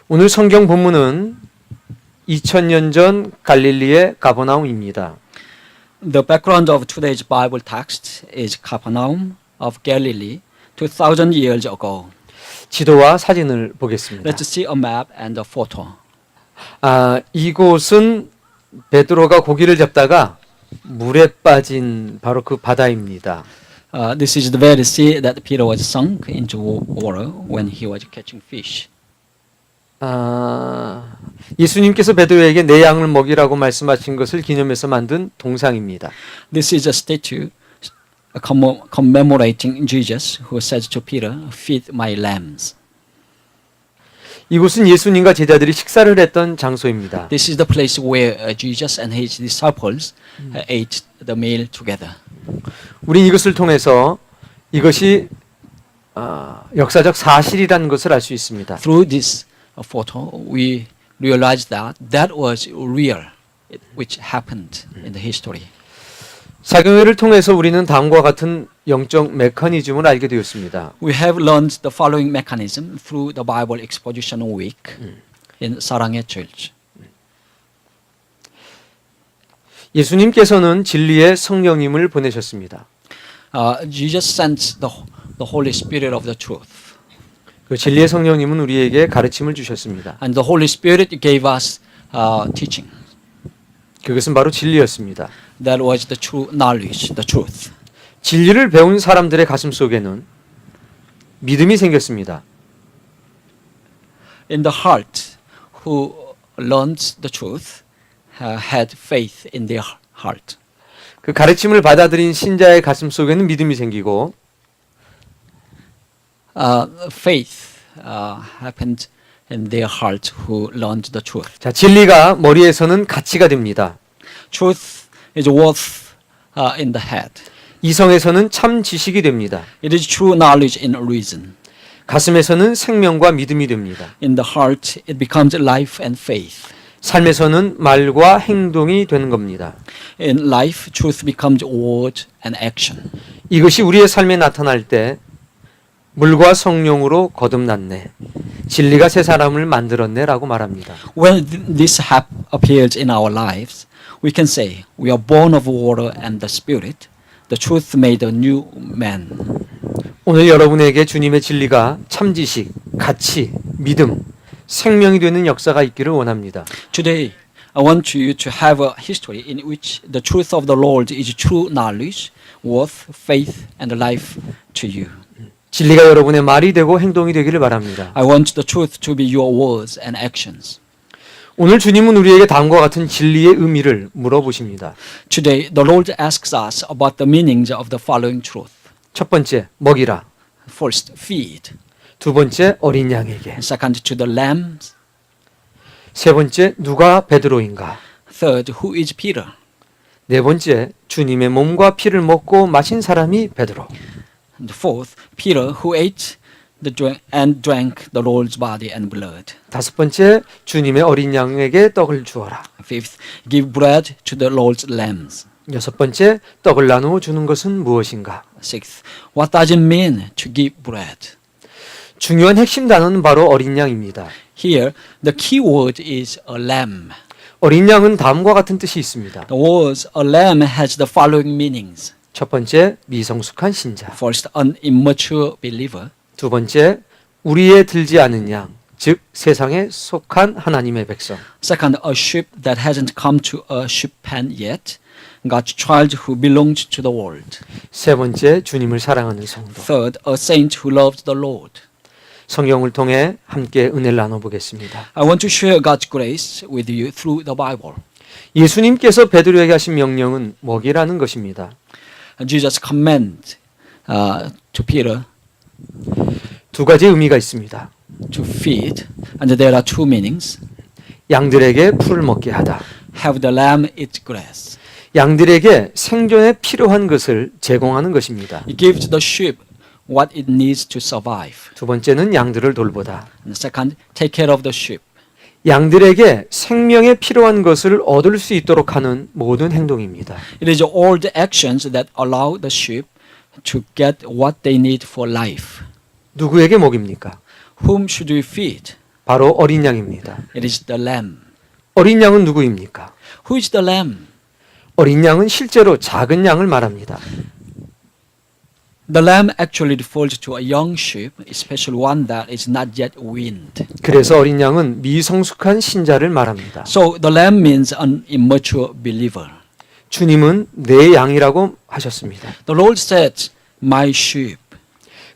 오늘 성경 본문은 2000년 전 갈릴리의 가버나움입니다. The background of today's Bible text is Capernaum of Galilee 2000 years ago. 지도와 사진을 보겠습니다. Let's see a map and a photo. 이곳은 베드로가 고기를 잡다가 물에 빠진 바로 그 바다입니다. This is the very sea that Peter was sunk into water when he was catching fish. 예수님께서 베드로에게 내 양을 먹이라고 말씀하신 것을 기념해서 만든 동상입니다. This is a statue commemorating Jesus who says to Peter, "Feed my lambs." 이곳은 예수님과 제자들이 식사를 했던 장소입니다. This is the place where Jesus and his disciples ate the meal together. 우린 이것을 통해서 이것이 역사적 사실이라는 것을 알 수 있습니다. Through this photo, we realize that that was real, which happened in the history. 사경회를 통해서 우리는 다음과 같은 영적 메커니즘을 알게 되었습니다. We have learned the following mechanism through the Bible Exposition Week in Saranghae Church. 예수님께서는 진리의 성령님을 보내셨습니다. Jesus sent the Holy Spirit of the truth. 그 진리의 성령님은 우리에게 가르침을 주셨습니다. And the Holy Spirit gave us teaching. 그것은 바로 진리였습니다. That was the true knowledge, the truth. 진리를 배운 사람들의 가슴 속에는 믿음이 생겼습니다. In the heart, who learned the truth had faith in their heart. 그 가르침을 받아들인 신자의 가슴 속에는 믿음이 생기고 Faith happened in their heart who learned the truth. 자, 진리가 머리에서는 가치가 됩니다. Truth is worth in the head. 이성에서는 참 지식이 됩니다. It is true knowledge in reason. 가슴에서는 생명과 믿음이 됩니다. In the heart, it becomes life and faith. 삶에서는 말과 행동이 되는 겁니다. In life, truth becomes word and action. 이것이 우리의 삶에 나타날 때 물과 성령으로 거듭났네. 진리가 새 사람을 만들었네라고 말합니다. When this appears in our lives, we can say, we are born of water and the Spirit. The truth made a new man. 오늘 여러분에게 주님의 진리가 참 지식, 가치, 믿음, 생명이 되는 역사가 있기를 원합니다. Today, I want you to have a history in which the truth of the Lord is true knowledge, worth, faith, and life to you. 진리가 여러분의 말이 되고 행동이 되기를 바랍니다. I want the truth to be your words and actions. 오늘 주님은 우리에게 다음과 같은 진리의 의미를 물어보십니다. Today, the Lord asks us about the meanings of the following truth. 첫 번째, 먹이라. First, feed. 두 번째, 어린 양에게. Second, to the lambs. 세 번째, 누가 베드로인가. Third, who is Peter? 네 번째, 주님의 몸과 피를 먹고 마신 사람이 베드로. And fourth, Peter, who ate and drank the Lord's body and blood. 다섯 번째, 주님의 어린 양에게 떡을 주어라. Fifth, give bread to the Lord's lambs. 여섯 번째, 떡을 나누어 주는 것은 무엇인가? Sixth, what does it mean to give bread? 중요한 핵심 단어는 바로 어린 양입니다. Here, the key word is a lamb. 어린 양은 다음과 같은 뜻이 있습니다. The words a lamb has the following meanings. 첫 번째, 미성숙한 신자. First, an immature believer. 두 번째, 우리에 들지 않은 양, 즉 세상에 속한 하나님의 백성. Second, a sheep that hasn't come to a sheep pen yet. God's child who belongs to the world. 세 번째, 주님을 사랑하는 성도. Third, a saint who loves the Lord. 성경을 통해 함께 은혜를 나눠보겠습니다. I want to share God's grace with you through the Bible. 예수님께서 베드로에게 하신 명령은 먹이라는 것입니다. Jesus command to Peter 두 가지 의미가 있습니다. to feed, and there are two meanings. 양들에게 풀을 먹게 하다. Have the lamb eat grass. 양들에게 생존에 필요한 것을 제공하는 것입니다. It gives the sheep what it needs to survive. 두 번째는 양들을 돌보다. And second, take care of the sheep. 양들에게 생명에 필요한 것을 얻을 수 있도록 하는 모든 행동입니다. It is all the actions that allow the sheep to get what they need for life. 누구에게 먹입니까? Whom should we feed? 바로 어린 양입니다. It is the lamb. 어린 양은 누구입니까? Who is the lamb? 어린 양은 실제로 작은 양을 말합니다. The lamb actually refers to a young sheep, especially one that is not yet weaned. 그래서 어린 양은 미성숙한 신자를 말합니다. So the lamb means an immature believer. 주님은 내 양이라고 하셨습니다. The Lord said, my sheep.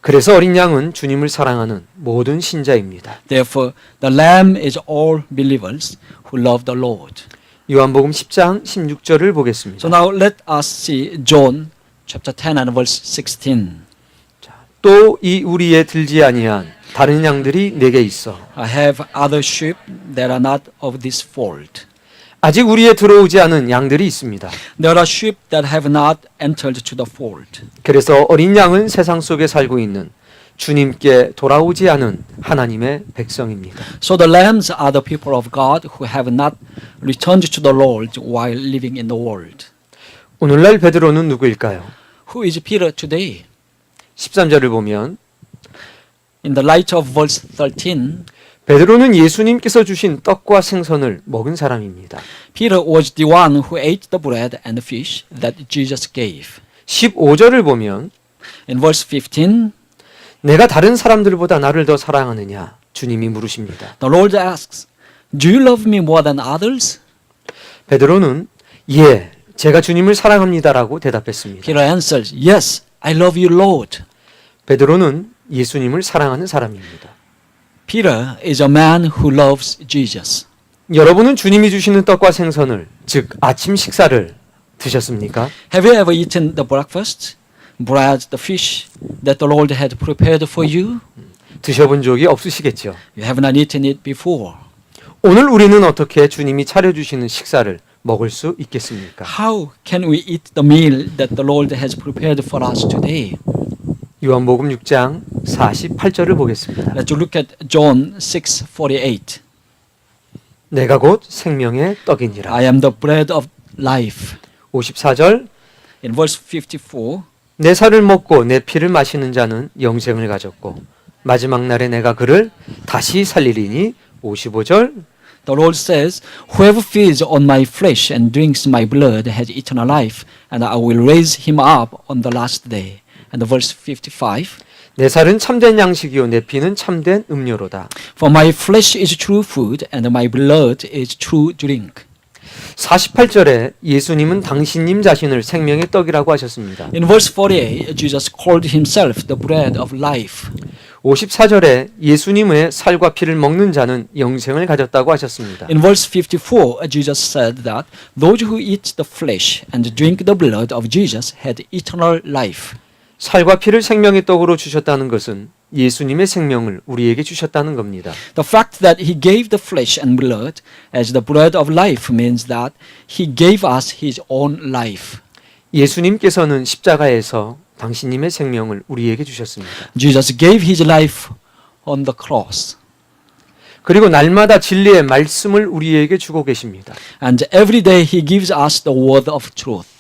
그래서 어린 양은 주님을 사랑하는 모든 신자입니다. Therefore, the lamb is all believers who love the Lord. 요한복음 10장 16절을 보겠습니다. So now let us see John chapter 10 and verse 16. 또 이 우리에 들지 아니한 다른 양들이 내게 있어 I have other sheep that are not of this fold. 아직 우리에 들어오지 않은 양들이 있습니다. There are sheep that have not entered to the fold. 그래서 어린 양은 세상 속에 살고 있는 주님께 돌아오지 않은 하나님의 백성입니다. So the lambs are the people of God who have not returned to the Lord while living in the world. 오늘날 베드로는 누구일까요? Who is Peter today? 13절을 보면 In the light of verse 13, 베드로는 예수님께서 주신 떡과 생선을 먹은 사람입니다. Peter was the one who ate the bread and the fish that Jesus gave. 15절을 보면 In verse 15, 내가 다른 사람들보다 나를 더 사랑하느냐 주님이 물으십니다. the Lord asks, Do you love me more than others? 베드로는 예, 제가 주님을 사랑합니다라고 대답했습니다. Peter answers, Yes, I love you, Lord. 베드로는 예수님을 사랑하는 사람입니다. Peter is a man who loves Jesus. 여러분은 주님이 주시는 떡과 생선을, 즉 아침 식사를 드셨습니까? Have you ever eaten the breakfast, bread, the fish that the Lord had prepared for you? 드셔본 적이 없으시겠죠. You have not eaten it before. 오늘 우리는 어떻게 주님이 차려주시는 식사를 먹을 수 있겠습니까? How can we eat the meal that the Lord has prepared for us today? 요한복음 6장 48절을 보겠습니다. Let's look at John 6:48. 내가 곧 생명의 떡이니라. I am the bread of life. 54절 In verse 54, 내 살을 먹고 내 피를 마시는 자는 영생을 가졌고 마지막 날에 내가 그를 다시 살리리니 55절 the Lord says, Whoever feeds on my flesh and drinks my blood has eternal life, and I will raise him up on the last day. And verse 55, 내 살은 참된 양식이요 내 피는 참된 음료로다. For my flesh is true food, and my blood is true drink. 48절에 예수님은 당신님 자신을 생명의 떡이라고 하셨습니다. In verse 48, Jesus called himself the bread of life. 54절에 예수님의 살과 피를 먹는 자는 영생을 가졌다고 하셨습니다. In verse 54, Jesus said that those who eat the flesh and drink the blood of Jesus had eternal life. 살과 피를 생명의 떡으로 주셨다는 것은 예수님의 생명을 우리에게 주셨다는 겁니다. The fact that he gave the flesh and blood as the bread of life means that he gave us his own life. 예수님께서는 십자가에서 당신님의 생명을 우리에게 주셨습니다. Jesus gave his life on the cross. 그리고 날마다 진리의 말씀을 우리에게 주고 계십니다. And every day he gives us the word of truth.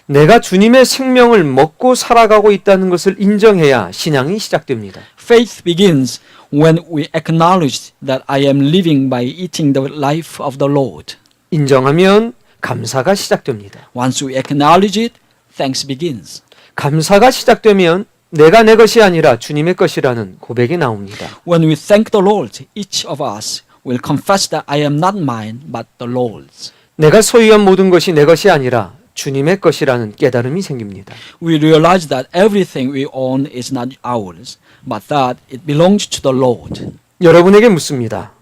내가 주님의 생명을 먹고 살아가고 있다는 것을 인정해야 신앙이 시작됩니다. Faith begins when we acknowledge that I am living by eating the life of the Lord. 인정하면 감사가 시작됩니다. Once we acknowledge it, thanks begins. 감사가 시작되면 내가 내 것이 아니라 주님의 것이라는 고백이 나옵니다. When we thank the Lord, each of us will confess that I am not mine, but the Lord's. 내가 소유한 모든 것이 내 것이 아니라 주님의 것이라는 깨달음이 생깁니다. We realize that everything we own is not ours, but that it belongs to the Lord. 여러분에게 묻습니다.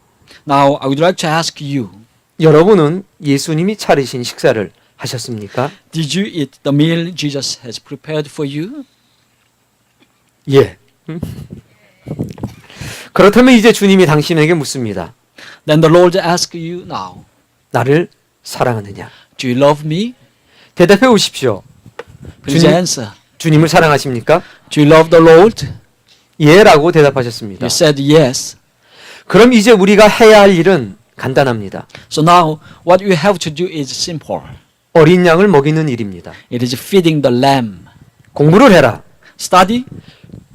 Now, I would like to ask you, 여러분은 예수님이 차리신 식사를 하셨습니까? did you eat the meal Jesus has prepared for you? 예. 그렇다면 이제 주님이 당신에게 묻습니다. Then the Lord asks you now, 나를 사랑하느냐? do you love me? 대답해 오십시오. Please answer. 주님을 사랑하십니까? Do you love the Lord? 예라고 대답하셨습니다. You said yes. 그럼 이제 우리가 해야 할 일은 간단합니다. So now, what you have to do is simple. 어린 양을 먹이는 일입니다. It is feeding the lamb. 공부를 해라. Study,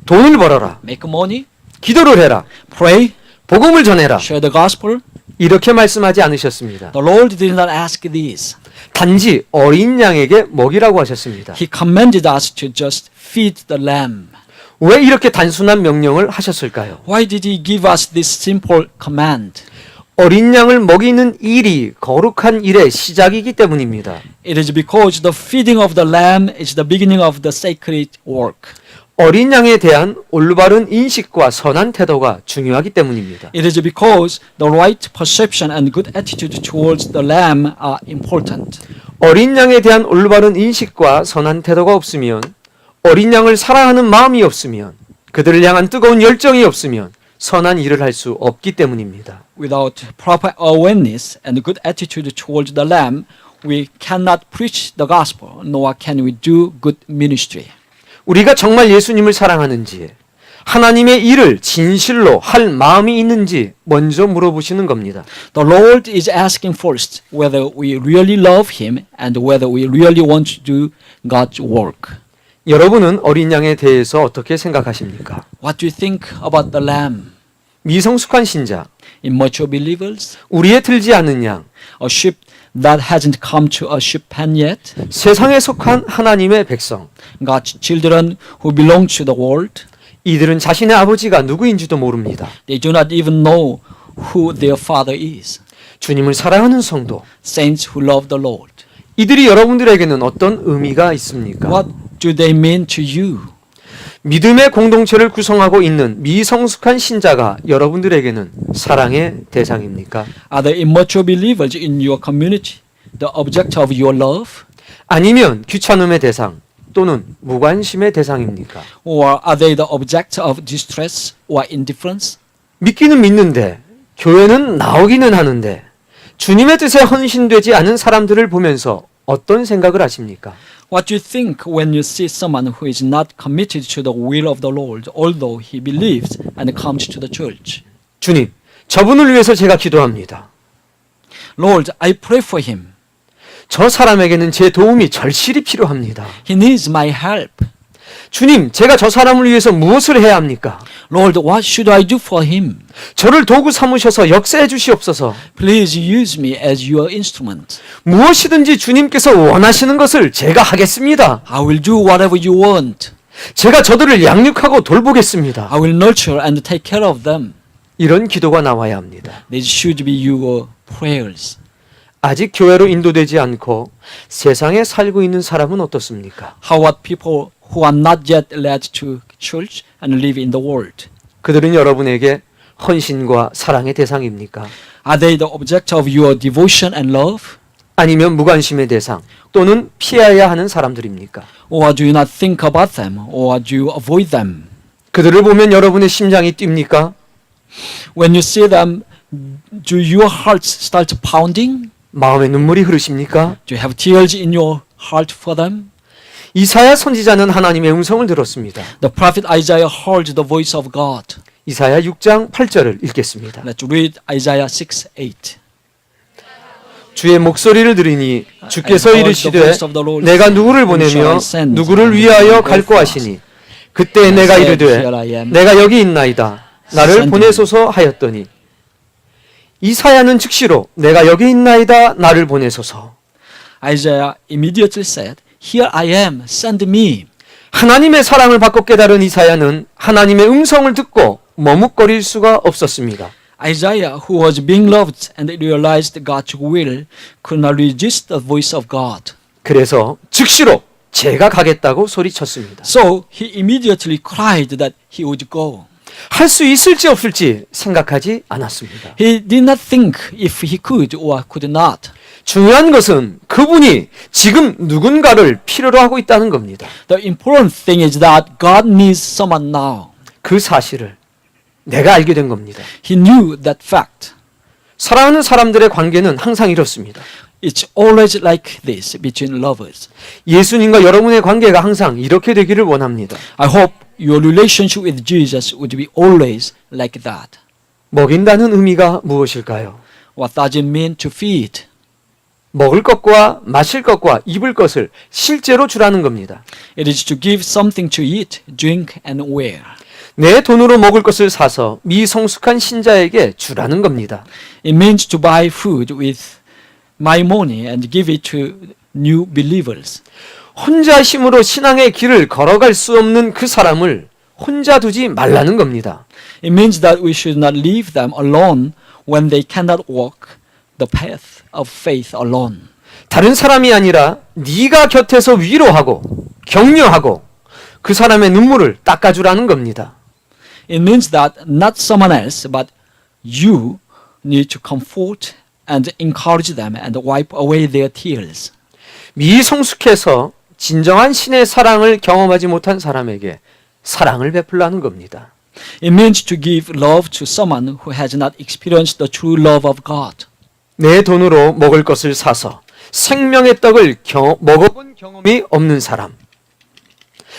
돈을 벌어라. make money, 기도를 해라. pray, 복음을 전해라. share the gospel. 이렇게 말씀하지 않으셨습니다. The Lord did not ask this. 단지 어린 양에게 먹이라고 하셨습니다. He commanded us to just feed the lamb. 왜 이렇게 단순한 명령을 하셨을까요? Why did he give us this simple command? 어린 양을 먹이는 일이 거룩한 일의 시작이기 때문입니다. It is because the feeding of the lamb is the beginning of the sacred work. 어린 양에 대한 올바른 인식과 선한 태도가 중요하기 때문입니다. It is because the right perception and good attitude towards the lamb are important. 어린 양에 대한 올바른 인식과 선한 태도가 없으면, 어린 양을 사랑하는 마음이 없으면, 그들을 향한 뜨거운 열정이 없으면 선한 일을 할 수 없기 때문입니다. Without proper awareness and good attitude towards the lamb, we cannot preach the gospel, nor can we do good ministry. 우리가 정말 예수님을 사랑하는지, 하나님의 일을 진실로 할 마음이 있는지 먼저 물어보시는 겁니다. The Lord is asking first whether we really love Him and whether we really want to do God's work. 여러분은 어린 양에 대해서 어떻게 생각하십니까? What do you think about the lamb? 미성숙한 신자, Immature believers? 우리에 들지 않은 양, A sheep that hasn't come to a sheep pen yet? 세상에 속한 하나님의 백성, God's children who belong to the world? 이들은 자신의 아버지가 누구인지도 모릅니다. They do not even know who their father is. 주님을 사랑하는 성도, Saints who love the Lord. 이들이 여러분들에게는 어떤 의미가 있습니까? What do they mean to you? 믿음의 공동체를 구성하고 있는 미성숙한 신자가 여러분들에게는 사랑의 대상입니까? Are the immature believers in your community the object of your love? 아니면 귀찮음의 대상 또는 무관심의 대상입니까? Or are they the object of distress or indifference? 믿기는 믿는데 교회는 나오기는 하는데 주님의 뜻에 헌신되지 않은 사람들을 보면서 어떤 생각을 하십니까? What do you think when you see someone who is not committed to the will of the Lord, although he believes and comes to the church? 주님, 저분을 위해서 제가 기도합니다. Lord, I pray for him. 저 사람에게는 제 도움이 절실히 필요합니다. He needs my help. 주님, 제가 저 사람을 위해서 무엇을 해야 합니까? Lord, what should I do for him? 저를 도구 삼으셔서 역사해 주시옵소서. Please use me as your instrument. 무엇이든지 주님께서 원하시는 것을 제가 하겠습니다. I will do whatever you want. 제가 저들을 양육하고 돌보겠습니다. I will nurture and take care of them. 이런 기도가 나와야 합니다. These should be your prayers. 아직 교회로 인도되지 않고 세상에 살고 있는 사람은 어떻습니까? How about people who are not yet led to church and live in the world? 그들은 여러분에게 헌신과 사랑의 대상입니까? Are they the object of your devotion and love? 아니면 무관심의 대상 또는 피해야 하는 사람들입니까? Or do you not think about them? Or do you avoid them? 그들을 보면 여러분의 심장이 뜁니까? When you see them, do your hearts start pounding? 마음에 눈물이 흐르십니까? Do you have tears in your heart for them? 이사야 선지자는 하나님의 음성을 들었습니다. The prophet Isaiah heard the voice of God. 이사야 6장 8절을 읽겠습니다. Let's read Isaiah 6:8. 주의 목소리를 들으니 주께서 이르시되 내가 누구를 보내며 누구를 위하여 갈고 하시니 그때 내가 이르되 내가 여기 있나이다 나를 보내소서 하였더니 이사야는 즉시로 내가 여기 있나이다 나를 보내소서. Isaiah immediately said, Here I am, send me. 하나님의 사랑을 받고 깨달은 이사야는 하나님의 음성을 듣고 머뭇거릴 수가 없었습니다. Isaiah, who was being loved and realized God's will, could not resist the voice of God. 그래서 즉시로 제가 가겠다고 소리쳤습니다. So he immediately cried that he would go. 할 수 있을지 없을지 생각하지 않았습니다. He did not think if he could or could not. 중요한 것은 그분이 지금 누군가를 필요로 하고 있다는 겁니다. The important thing is that God needs someone now. 그 사실을 내가 알게 된 겁니다. He knew that fact. 사랑하는 사람들의 관계는 항상 이렇습니다. It's always like this between lovers. 예수님과 여러분의 관계가 항상 이렇게 되기를 원합니다. I hope your relationship with Jesus would be always like that. 먹인다는 의미가 무엇일까요? What does it mean to feed? 먹을 것과 마실 것과 입을 것을 실제로 주라는 겁니다. It is to give something to eat, drink, and wear. 내 돈으로 먹을 것을 사서 미성숙한 신자에게 주라는 겁니다. It means to buy food with my money and give it to new believers. 혼자 힘으로 신앙의 길을 걸어갈 수 없는 그 사람을 혼자 두지 말라는 겁니다. It means that we should not leave them alone when they cannot walk the path of faith alone. 다른 사람이 아니라 네가 곁에서 위로하고 격려하고 그 사람의 눈물을 닦아주라는 겁니다. It means that not someone else, but you need to comfort and encourage them and wipe away their tears. 미성숙해서 진정한 신의 사랑을 경험하지 못한 사람에게 사랑을 베풀라는 겁니다. It means to give love to someone who has not experienced the true love of God. 내 돈으로 먹을 것을 사서 생명의 떡을 먹어본 경험이 없는 사람,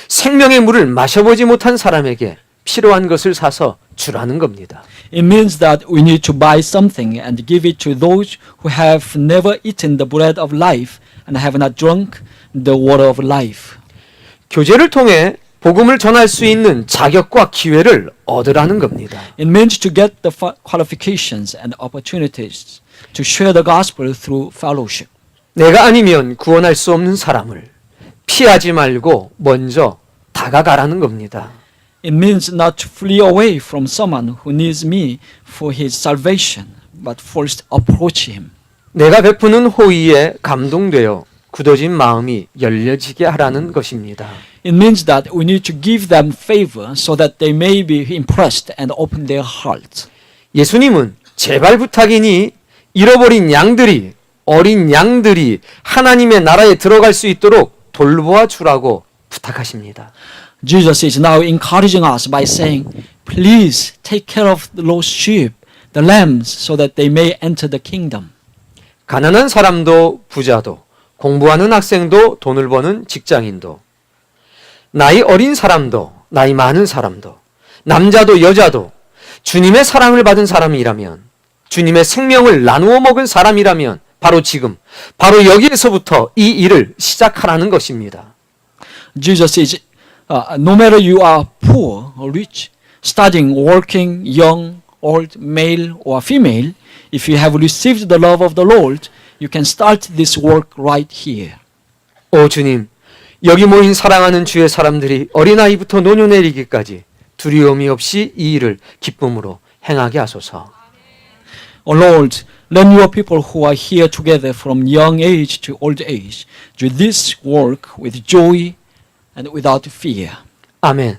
생명의 물을 마셔보지 못한 사람에게 필요한 것을 사서 주라는 겁니다. It means that we need to buy something and give it to those who have never eaten the bread of life and have not drunk the water of life. 교제를 통해 복음을 전할 수 있는 자격과 기회를 얻으라는 겁니다. It means to get the qualifications and opportunities to share the gospel through fellowship. 내가 아니면 구원할 수 없는 사람을 피하지 말고 먼저 다가가라는 겁니다. It means not to flee away from someone who needs me for his salvation, but first approach him. 내가 베푸는 호의에 감동되어 굳어진 마음이 열려지게 하라는 것입니다. It means that we need to give them favor so that they may be impressed and open their hearts. 예수님은 제발 부탁이니 잃어버린 양들이 어린 양들이 하나님의 나라에 들어갈 수 있도록 돌보아 주라고 부탁하십니다. Jesus is now encouraging us by saying, please take care of the lost sheep, the lambs, so that they may enter the kingdom. 가난한 사람도 부자도 공부하는 학생도 돈을 버는 직장인도 나이 어린 사람도 나이 많은 사람도 남자도 여자도 주님의 사랑을 받은 사람이라면 주님의 생명을 나누어 먹은 사람이라면 바로 지금 바로 여기에서부터 이 일을 시작하라는 것입니다. Jesus is, no matter you are poor or rich, studying, working, young, old, male or female, if you have received the love of the Lord, you can start this work right here. 오 주님, 여기 모인 사랑하는 주의 사람들이 어린아이부터 노년에 이르기까지 두려움이 없이 이 일을 기쁨으로 행하게 하소서. O Lord, let your people who are here together from young age to old age do this work with joy and without fear. 아멘.